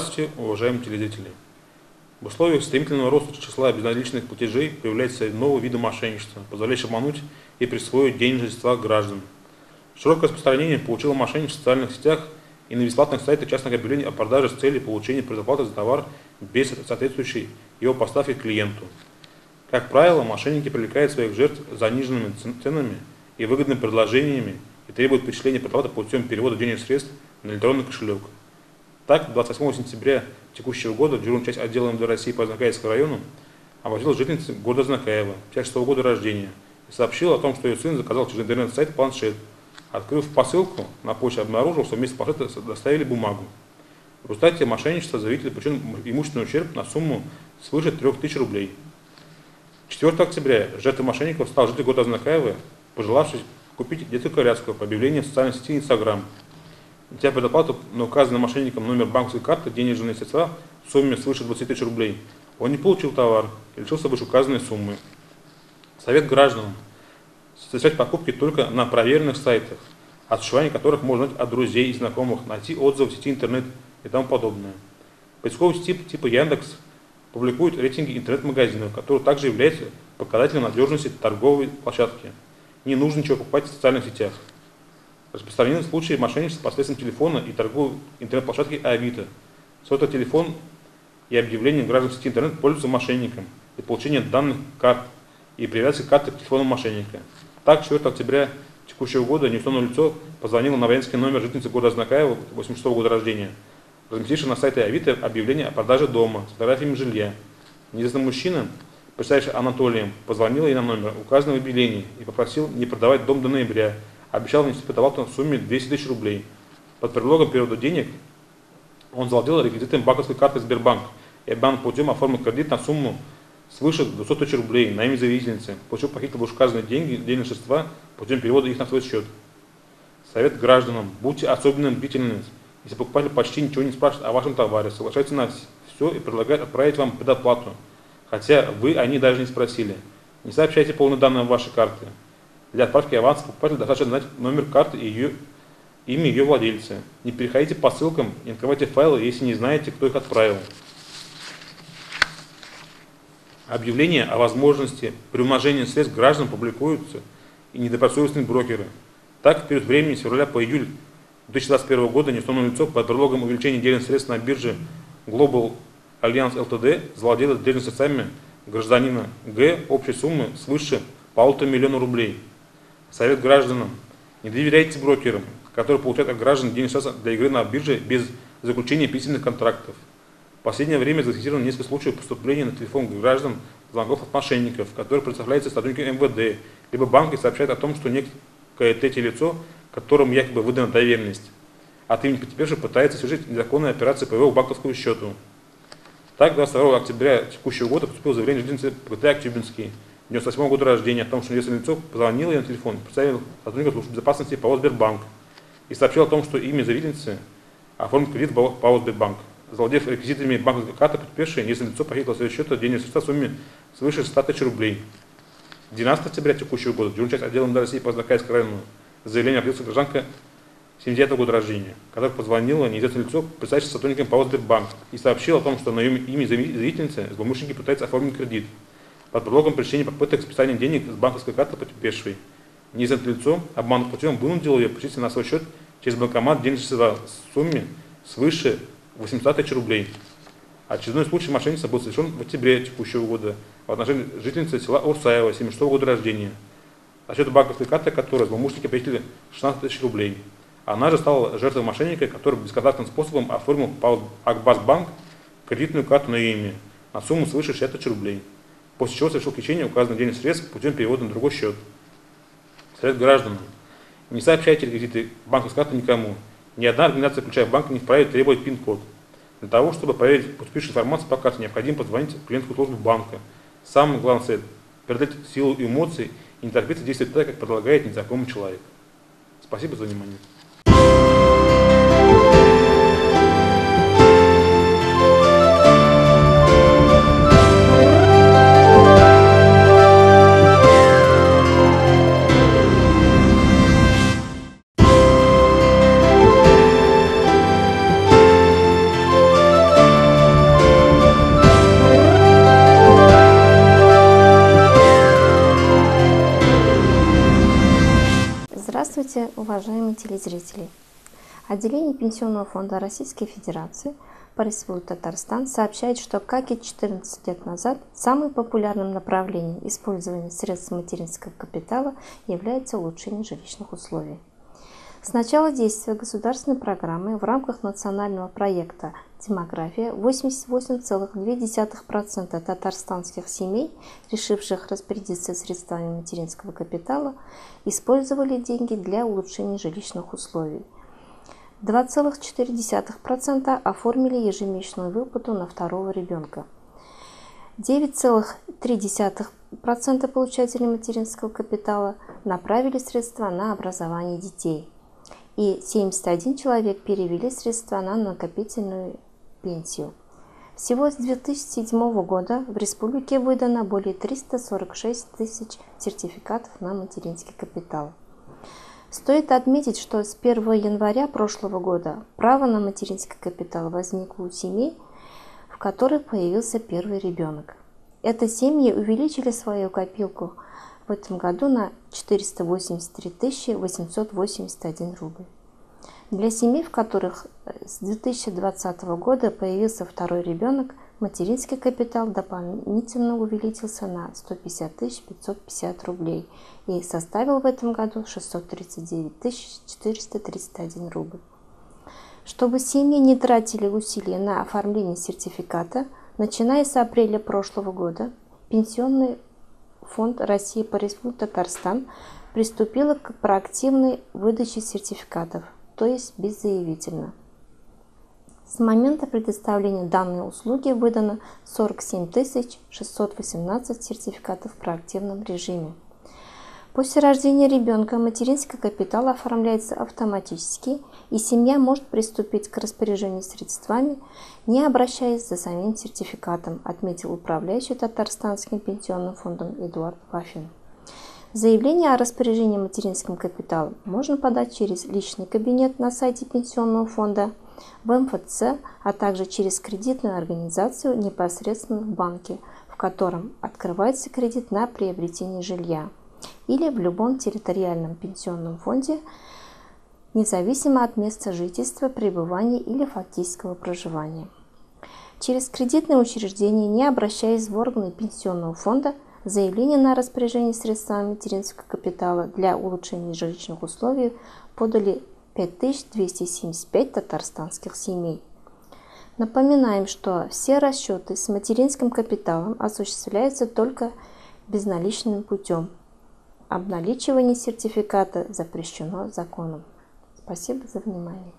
Здравствуйте, уважаемые телезрители! В условиях стремительного роста числа безналичных платежей появляется новый вид мошенничества, позволяющий обмануть и присвоить денежные средства граждан. Широкое распространение получило мошенничество в социальных сетях и на бесплатных сайтах частных объявлений о продаже с целью получения предоплаты за товар без соответствующей его поставки клиенту. Как правило, мошенники привлекают своих жертв заниженными ценами и выгодными предложениями и требуют перечисления предоплаты путем перевода денежных средств на электронный кошелек. Так, 28 сентября текущего года в дежурную часть отдела МВД России по Знаковецкому району обратилась жительница города Знакаева, 56 года рождения, и сообщила о том, что ее сын заказал через интернет-сайт планшет. Открыв посылку, на почте обнаружил, что вместо планшета доставили бумагу. В результате мошенничества заявитель получил имущественный ущерб на сумму свыше 3000 рублей. 4 октября жертвой мошенников стал житель города Знакаева, пожелавший купить детскую коляску по объявлению в социальной сети Instagram. Несмотря предоплату на указанный мошенником номер банковской карты, денежные средства в сумме свыше 20 000 рублей, он не получил товар и лишился вышеуказанной суммы. Совет гражданам: совершать покупки только на проверенных сайтах, от существования которых можно узнать от друзей и знакомых, найти отзывы в сети интернет и тому подобное. Поисковый сеть типа Яндекс публикует рейтинги интернет-магазинов, которые также являются показателем надежности торговой площадки. Не нужно ничего покупать в социальных сетях. Распространены случаи мошенничества посредством телефона и торговой интернет-площадки Авито. Сотовый телефон и объявления граждан в сети интернет пользуются мошенникам для получения данных карт и привязки карты к телефону мошенника. Так, 4 октября текущего года неустановленное лицо позвонило на абонентский номер жительницы города Знакаева, 86 года рождения, разместившей на сайте Авито объявление о продаже дома с фотографиями жилья. Неизвестный мужчина, представившийся Анатолием, позвонил ей на номер, указанный в объявлении, и попросил не продавать дом до ноября. Обещал внести предоплату в сумме 200 000 рублей. Под предлогом перевода денег он завладел реквизитами банковской карты Сбербанк и обманным путем оформил кредит на сумму свыше 200 000 рублей на имя заявительницы, получил похитил вышеуказанные денежные средства путем перевода их на свой счет. Совет гражданам: будьте особенно бдительны. Если покупатель почти ничего не спрашивает о вашем товаре, соглашается на все и предлагает отправить вам предоплату, хотя вы о ней даже не спросили. Не сообщайте полные данные вашей карты. Для отправки аванса покупателю достаточно знать номер карты и имя ее владельца. Не переходите по ссылкам, не открывайте файлы, если не знаете, кто их отправил. Объявления о возможности приумножения средств граждан публикуются и недобросовестные брокеры. Так, в период времени с февраля по июль 2021 года неустановленное лицо под предлогом увеличения денежных средств на бирже Global Alliance Ltd завладело денежными средствами гражданина Г общей суммы свыше 1,5 миллиона рублей. Совет гражданам: не доверяйте брокерам, которые получают от граждан денежные средства для игры на бирже без заключения письменных контрактов. В последнее время зафиксировано несколько случаев поступления на телефон граждан звонков от мошенников, которые представляются сотрудниками МВД, либо банк и сообщают о том, что некое третье лицо, которому якобы выдана доверенность, от имени потерпевшего пытается совершить незаконные операции по его банковскому счету. Так, 22 октября текущего года поступило заявление жительницы ПГТ Актюбинский, 98 года рождения, о том, что неизвестное лицо позвонило ей на телефон, представил сотрудников службы безопасности ПАО «Сбербанк» и сообщил о том, что имя заявительницы оформит кредит ПАО «Сбербанк». Завладев реквизитами банковской карты, потерпевшее неизвестное лицо похитило своего счета денежные средства в сумме свыше 100 000 рублей. 12 октября текущего года дежурная часть отдела МВД России по Знаковецкому району заявление обратилась гражданка 79 года рождения, которая позвонила неизвестное лицо, представившееся сотрудником ПАО «Сбербанк», и сообщила о том, что на имя заявительницы злоумышленники пытаются оформить кредит под предлогом пресечения попыток списания денег с банковской карты потерпевшей. Неизвестное лицо обманным путем вынудило ее перечислить на свой счет через банкомат денежные средства в сумме свыше 800 000 рублей. Очередной случай мошенничества был совершен в октябре текущего года в отношении жительницы села Урсаева, 76 года рождения, на счет банковской карты которой злоумышленники похитили 16 000 рублей. Она же стала жертвой мошенника, который бесконтактным способом оформил ПАО Акбарсбанк кредитную карту на ее имя на сумму свыше 60 000 рублей, после чего совершил хищение указанных денежных средств путем перевода на другой счет. Совет гражданам: не сообщайте реквизиты банковской карты никому. Ни одна организация, включая банк, не вправе требовать пин-код. Для того, чтобы проверить поступившую информацию по карте, необходимо позвонить в клиентскую службу банка. Самый главный совет: преодолеть силу эмоций и не торопиться действовать так, как предлагает незнакомый человек. Спасибо за внимание. Здравствуйте, уважаемые телезрители! Отделение Пенсионного фонда Российской Федерации по Республике Татарстан сообщает, что, как и 14 лет назад, самым популярным направлением использования средств материнского капитала является улучшение жилищных условий. С начала действия государственной программы в рамках национального проекта «Демография» 88,2% татарстанских семей, решивших распорядиться средствами материнского капитала, использовали деньги для улучшения жилищных условий. 2,4% оформили ежемесячную выплату на второго ребенка. 9,3% получателей материнского капитала направили средства на образование детей. И 71 человек перевели средства на накопительную пенсию. Всего с 2007 года в республике выдано более 346 тысяч сертификатов на материнский капитал. Стоит отметить, что с 1 января прошлого года право на материнский капитал возникло у семей, в которых появился первый ребенок. Эти семьи увеличили свою копилку в этом году на 483 881 рубль. Для семей, в которых с 2020 года появился второй ребенок, материнский капитал дополнительно увеличился на 150 550 рублей и составил в этом году 639 431 рубль. Чтобы семьи не тратили усилия на оформление сертификата, начиная с апреля прошлого года, Пенсионный фонд России по Республике Татарстан приступил к проактивной выдаче сертификатов, то есть беззаявительно. С момента предоставления данной услуги выдано 47 618 сертификатов в проактивном режиме. После рождения ребенка материнский капитал оформляется автоматически, и семья может приступить к распоряжению средствами, не обращаясь за самим сертификатом, отметил управляющий Татарстанским пенсионным фондом Эдуард Пафин. Заявление о распоряжении материнским капиталом можно подать через личный кабинет на сайте Пенсионного фонда, в МФЦ, а также через кредитную организацию непосредственно в банке, в котором открывается кредит на приобретение жилья, или в любом территориальном пенсионном фонде, независимо от места жительства, пребывания или фактического проживания. Через кредитное учреждение, не обращаясь в органы пенсионного фонда, заявление на распоряжение средствами материнского капитала для улучшения жилищных условий подали 5275 татарстанских семей. Напоминаем, что все расчеты с материнским капиталом осуществляются только безналичным путем. Обналичивание сертификата запрещено законом. Спасибо за внимание.